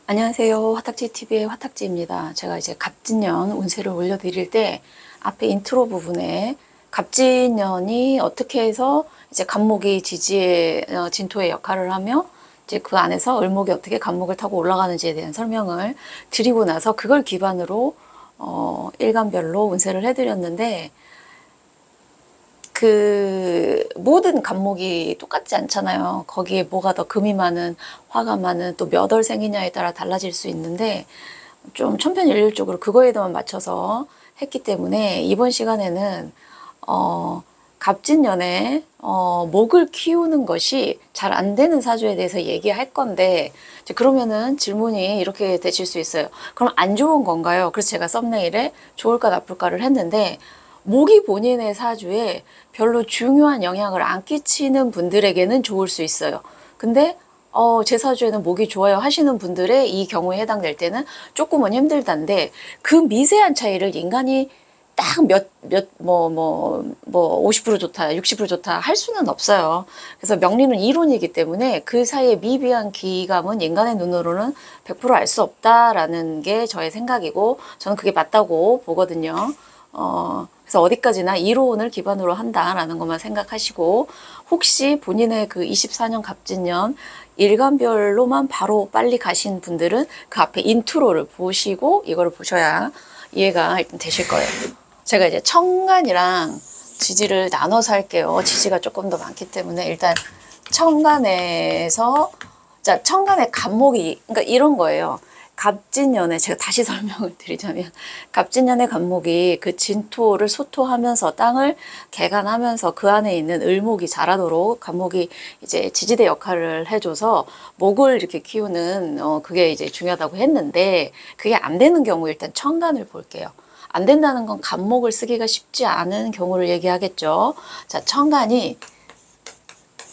안녕하세요. 화탁지TV의 화탁지입니다. 제가 이제 갑진년 운세를 올려드릴 때 앞에 인트로 부분에 갑진년이 어떻게 해서 이제 갑목이 지지의 진토의 역할을 하며 이제 그 안에서 을목이 어떻게 갑목을 타고 올라가는지에 대한 설명을 드리고 나서 그걸 기반으로 일간별로 운세를 해드렸는데 그 모든 갑목이 똑같지 않잖아요. 거기에 뭐가 더 금이 많은, 화가 많은, 또 몇 월생이냐에 따라 달라질 수 있는데 좀 천편일률적으로 그거에만 맞춰서 했기 때문에 이번 시간에는 갑진년에 목을 키우는 것이 잘 안 되는 사주에 대해서 얘기할 건데 그러면은 질문이 이렇게 되실 수 있어요. 그럼 안 좋은 건가요? 그래서 제가 썸네일에 좋을까 나쁠까를 했는데 목이 본인의 사주에 별로 중요한 영향을 안 끼치는 분들에게는 좋을 수 있어요. 근데 제 사주에는 목이 좋아요 하시는 분들의 이 경우에 해당될 때는 조금은 힘들단데 그 미세한 차이를 인간이 딱 50% 좋다, 60% 좋다 할 수는 없어요. 그래서 명리는 이론이기 때문에 그 사이의 미비한 기감은 인간의 눈으로는 100% 알 수 없다라는 게 저의 생각이고 저는 그게 맞다고 보거든요. 그래서 어디까지나 이론을 기반으로 한다라는 것만 생각하시고 혹시 본인의 그 24년 갑진년 일간별로만 바로 빨리 가신 분들은 그 앞에 인트로를 보시고 이거를 보셔야 이해가 일단 되실 거예요. 제가 이제 천간이랑 지지를 나눠서 할게요. 지지가 조금 더 많기 때문에 일단 천간에서 자 천간의 갑목이 그러니까 이런 거예요. 갑진년에 제가 다시 설명을 드리자면 갑진년의 갑목이 그 진토를 소토하면서 땅을 개간하면서 그 안에 있는 을목이 자라도록 갑목이 이제 지지대 역할을 해줘서 목을 이렇게 키우는 그게 이제 중요하다고 했는데 그게 안 되는 경우 일단 천간을 볼게요. 안 된다는 건 갑목을 쓰기가 쉽지 않은 경우를 얘기하겠죠. 자, 천간이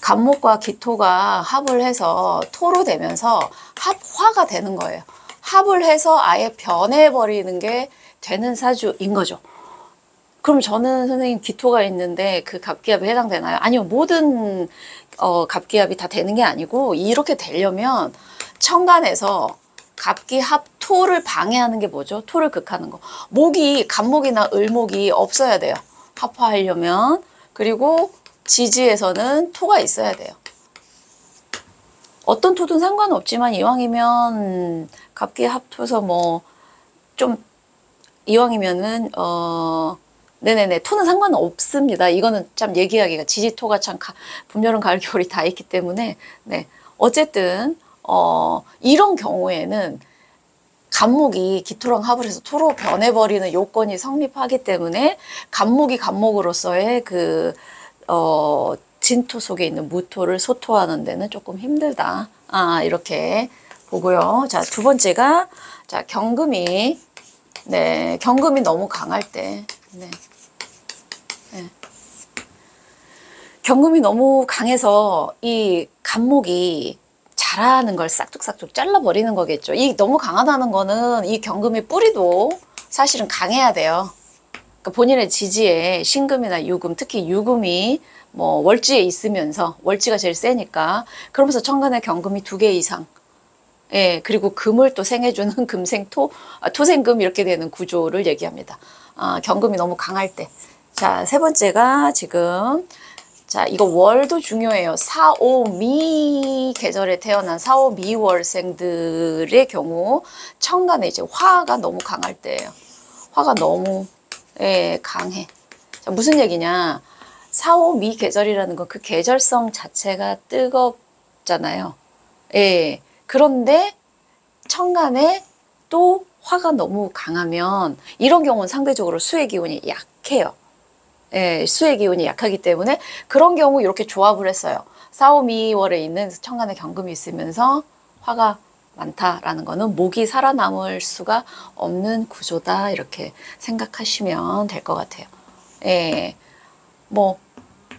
갑목과 기토가 합을 해서 토로 되면서 합화가 되는 거예요. 합을 해서 아예 변해버리는 게 되는 사주인 거죠. 그럼 저는 선생님 기토가 있는데 그 갑기합에 해당되나요? 아니요. 모든 갑기합이 다 되는 게 아니고 이렇게 되려면 천간에서 갑기합 토를 방해하는 게 뭐죠? 토를 극하는 거. 목이 갑목이나 을목이 없어야 돼요. 합화하려면. 그리고 지지에서는 토가 있어야 돼요. 어떤 토든 상관없지만 이왕이면 갑기 합쳐서 뭐 좀 이왕이면은 네네네 토는 상관없습니다. 이거는 참 얘기하기가 지지토가 참 봄, 여름, 가을, 겨울이 다 있기 때문에 네 어쨌든 이런 경우에는 갑목이 기토랑 합을 해서 토로 변해버리는 요건이 성립하기 때문에 갑목이 갑목으로서의 그 진토 속에 있는 무토를 소토하는 데는 조금 힘들다. 이렇게 보고요. 자, 두 번째가, 자, 경금이, 네, 경금이 너무 강할 때, 네. 네. 경금이 너무 강해서 이 갑목이 자라는 걸 싹둑싹둑 잘라버리는 거겠죠. 이 너무 강하다는 거는 이 경금의 뿌리도 사실은 강해야 돼요. 그러니까 본인의 지지에 신금이나 유금, 특히 유금이 뭐 월지에 있으면서 월지가 제일 세니까 그러면서 천간에 경금이 2개 이상 예 그리고 금을 또 생해주는 금생토 토생금 이렇게 되는 구조를 얘기합니다. 경금이 너무 강할 때. 자, 세 번째가 지금 자 이거 월도 중요해요. 4, 5, 미 계절에 태어난 4, 5, 미월생들의 경우 천간에 이제 화가 너무 강할 때예요. 화가 너무 강해. 자, 무슨 얘기냐? 4, 5, 미 계절이라는 건 그 계절성 자체가 뜨겁잖아요. 예. 그런데 천간에 또 화가 너무 강하면 이런 경우는 상대적으로 수의 기운이 약해요. 예, 수의 기운이 약하기 때문에 그런 경우 이렇게 조합을 했어요. 4, 5, 미월에 있는 천간에 경금이 있으면서 화가 많다라는 거는 목이 살아남을 수가 없는 구조다 이렇게 생각하시면 될 것 같아요. 예, 뭐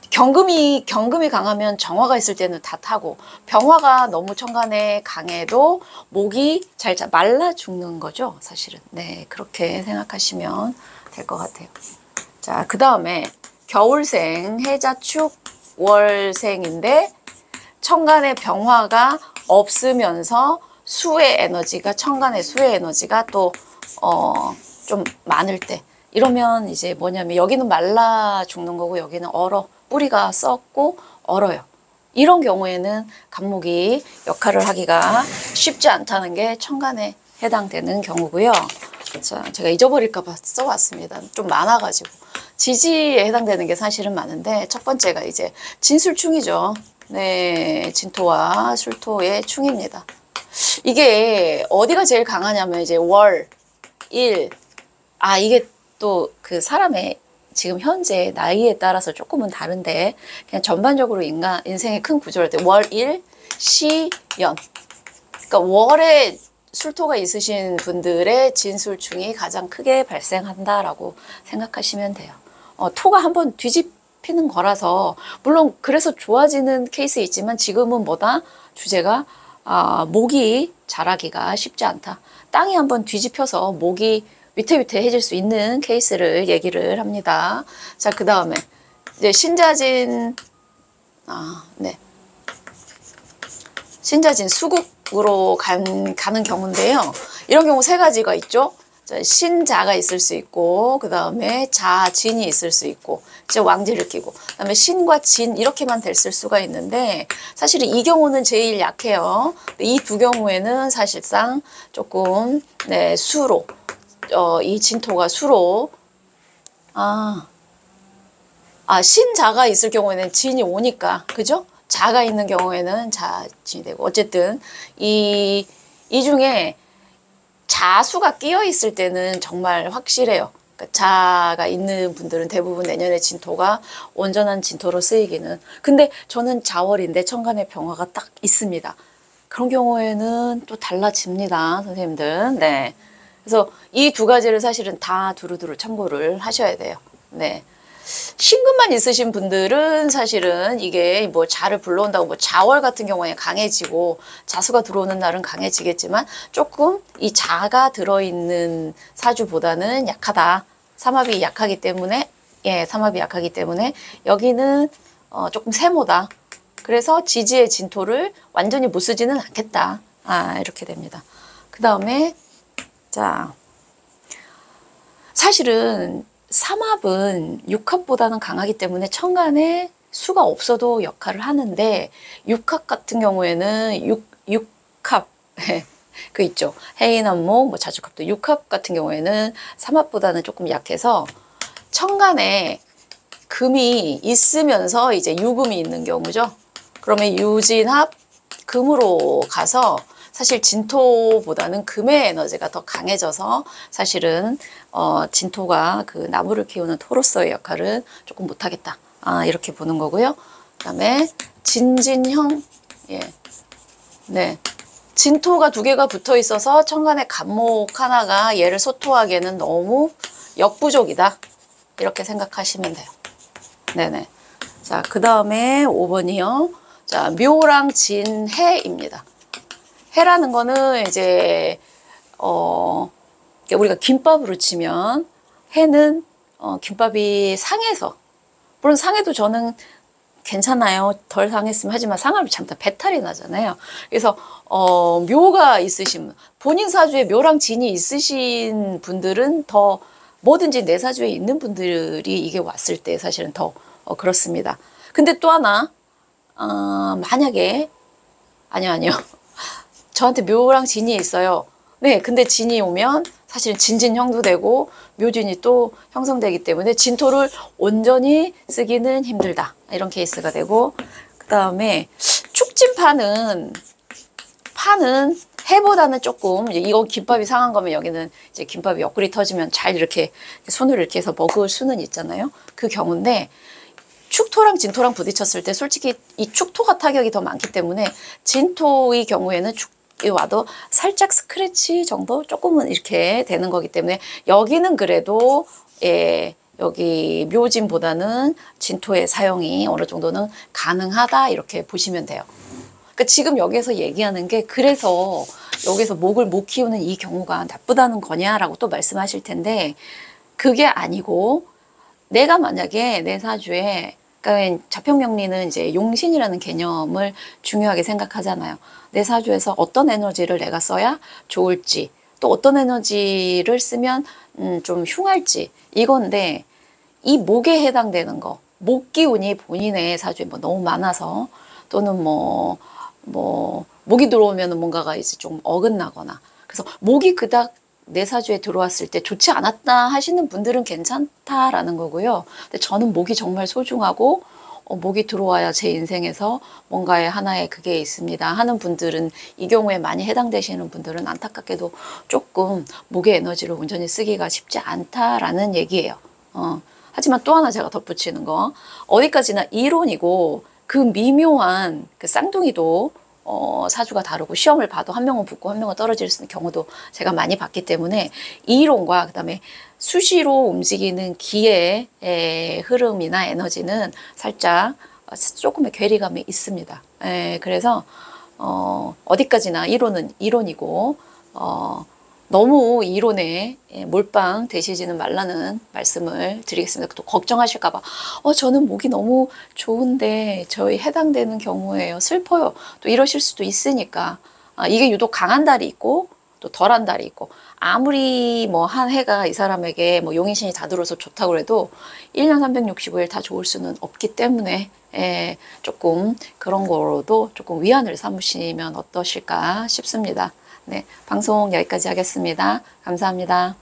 경금이 강하면 정화가 있을 때는 다 타고 병화가 너무 천간에 강해도 목이 잘 말라 죽는 거죠 사실은. 네, 그렇게 생각하시면 될 것 같아요. 자, 그 다음에 겨울생 해자축 월생인데 천간에 병화가 없으면서 수의 에너지가, 천간의 수의 에너지가 또 좀 많을 때, 이러면 이제 뭐냐면 여기는 말라 죽는 거고 여기는 얼어, 뿌리가 썩고 얼어요. 이런 경우에는 간목이 역할을 하기가 쉽지 않다는 게 천간에 해당되는 경우고요. 자, 제가 잊어버릴까 봐 써왔습니다. 좀 많아가지고. 지지에 해당되는 게 사실은 많은데, 첫 번째가 이제 진술충이죠. 네, 진토와 술토의 충입니다. 이게 어디가 제일 강하냐면 이제 월, 일, 이게 또 그 사람의 지금 현재 나이에 따라서 조금은 다른데, 그냥 전반적으로 인생의 큰 구조를 할 때 월, 일, 시, 연. 그러니까 월에 술토가 있으신 분들의 진술충이 가장 크게 발생한다라고 생각하시면 돼요. 토가 한번 뒤집히는 거라서, 물론 그래서 좋아지는 케이스 있지만 지금은 뭐다? 주제가 목이 자라기가 쉽지 않다. 땅이 한번 뒤집혀서 목이 위태위태해질 수 있는 케이스를 얘기를 합니다. 자, 그 다음에 이제 신자진, 네. 신자진 수국으로 가는 경우인데요. 이런 경우 세 가지가 있죠. 자, 신자가 있을 수 있고, 그 다음에 자진이 있을 수 있고, 이제 왕지를 끼고, 그 다음에 신과 진 이렇게만 됐을 수가 있는데, 사실은 이 경우는 제일 약해요. 이 두 경우에는 사실상 조금 네, 수로, 이 진토가 수로, 신자가 있을 경우에는 진이 오니까, 그죠? 자가 있는 경우에는 자진이 되고, 어쨌든 이 중에 자수가 끼어 있을 때는 정말 확실해요. 그러니까 자가 있는 분들은 대부분 내년에 진토가 온전한 진토로 쓰이기는. 근데 저는 자월인데 천간에 병화가 딱 있습니다. 그런 경우에는 또 달라집니다, 선생님들. 네. 그래서 이 두 가지를 사실은 다 두루두루 참고를 하셔야 돼요. 네. 신금만 있으신 분들은 사실은 이게 뭐 자를 불러온다고 뭐 자월 같은 경우에 강해지고 자수가 들어오는 날은 강해지겠지만 조금 이 자가 들어있는 사주보다는 약하다. 삼합이 약하기 때문에, 삼합이 약하기 때문에 여기는 조금 세모다. 그래서 지지의 진토를 완전히 못 쓰지는 않겠다. 이렇게 됩니다. 그 다음에 자, 사실은 삼합은 육합보다는 강하기 때문에 천간에 수가 없어도 역할을 하는데, 육합 같은 경우에는 육합 그 있죠. 해인한목, 뭐 자축합도 육합 같은 경우에는 삼합보다는 조금 약해서 천간에 금이 있으면서 이제 유금이 있는 경우죠. 그러면 유진합 금으로 가서 사실 진토보다는 금의 에너지가 더 강해져서 사실은 진토가 그 나무를 키우는 토로서의 역할은 조금 못하겠다. 이렇게 보는 거고요. 그 다음에 진진형, 네. 진토가 두 개가 붙어 있어서 천간의 간목 하나가 얘를 소토하기에는 너무 역부족이다. 이렇게 생각하시면 돼요. 네네. 자, 그 다음에 5번이요. 자, 묘랑 진, 해입니다. 해라는 거는 이제, 우리가 김밥으로 치면 해는, 김밥이 상해서, 물론 상해도 저는 괜찮아요. 덜 상했으면 하지만 상하면 참 다 배탈이 나잖아요. 그래서, 묘가 있으신, 본인 사주에 묘랑 진이 있으신 분들은 더 뭐든지 내 사주에 있는 분들이 이게 왔을 때 사실은 더 그렇습니다. 근데 또 하나, 만약에, 아니요. 저한테 묘랑 진이 있어요. 네, 근데 진이 오면 사실은 진진형도 되고 묘진이 또 형성되기 때문에 진토를 온전히 쓰기는 힘들다. 이런 케이스가 되고, 그 다음에 축진파는 해보다는 조금, 이건 김밥이 상한 거면 여기는 이제 김밥이 옆구리 터지면 잘 이렇게 손으로 이렇게 해서 먹을 수는 있잖아요. 그 경우인데, 축토랑 진토랑 부딪혔을 때 솔직히 이 축토가 타격이 더 많기 때문에 진토의 경우에는 와도 살짝 스크래치 정도 조금은 이렇게 되는 거기 때문에 여기는 그래도 여기 묘진보다는 진토의 사용이 어느 정도는 가능하다 이렇게 보시면 돼요. 그러니까 지금 여기에서 얘기하는 게 그래서 여기서 목을 못 키우는 이 경우가 나쁘다는 거냐라고 또 말씀하실 텐데 그게 아니고 내가 만약에 내 사주에 그러니까 자평명리는 이제 용신이라는 개념을 중요하게 생각하잖아요. 내 사주에서 어떤 에너지를 내가 써야 좋을지, 또 어떤 에너지를 쓰면 좀 흉할지, 이건데 이 목에 해당되는 거, 목 기운이 본인의 사주에 뭐 너무 많아서, 또는 목이 들어오면 뭔가가 이제 좀 어긋나거나, 그래서 목이 그닥 내 사주에 들어왔을 때 좋지 않았다 하시는 분들은 괜찮다라는 거고요. 근데 저는 목이 정말 소중하고, 목이 들어와야 제 인생에서 뭔가의 하나의 그게 있습니다 하는 분들은, 이 경우에 많이 해당되시는 분들은 안타깝게도 조금 목의 에너지를 온전히 쓰기가 쉽지 않다라는 얘기예요. 하지만 또 하나 제가 덧붙이는 거, 어디까지나 이론이고 그 미묘한 그 쌍둥이도 사주가 다르고, 시험을 봐도 한 명은 붙고 한 명은 떨어질 수 있는 경우도 제가 많이 봤기 때문에, 이론과 그다음에 수시로 움직이는 기의 흐름이나 에너지는 살짝 조금의 괴리감이 있습니다. 그래서 어디까지나 이론은 이론이고, 너무 이론에 몰빵 되시지는 말라는 말씀을 드리겠습니다. 또 걱정하실까 봐, 저는 목이 너무 좋은데 저희 해당되는 경우에요, 슬퍼요, 또 이러실 수도 있으니까, 이게 유독 강한 달이 있고 또 덜한 달이 있고, 아무리 뭐 한 해가 이 사람에게 뭐 용인신이 다 들어서 좋다고 해도 1년 365일 다 좋을 수는 없기 때문에, 조금 그런 거로도 조금 위안을 삼으시면 어떠실까 싶습니다. 네, 방송 여기까지 하겠습니다. 감사합니다.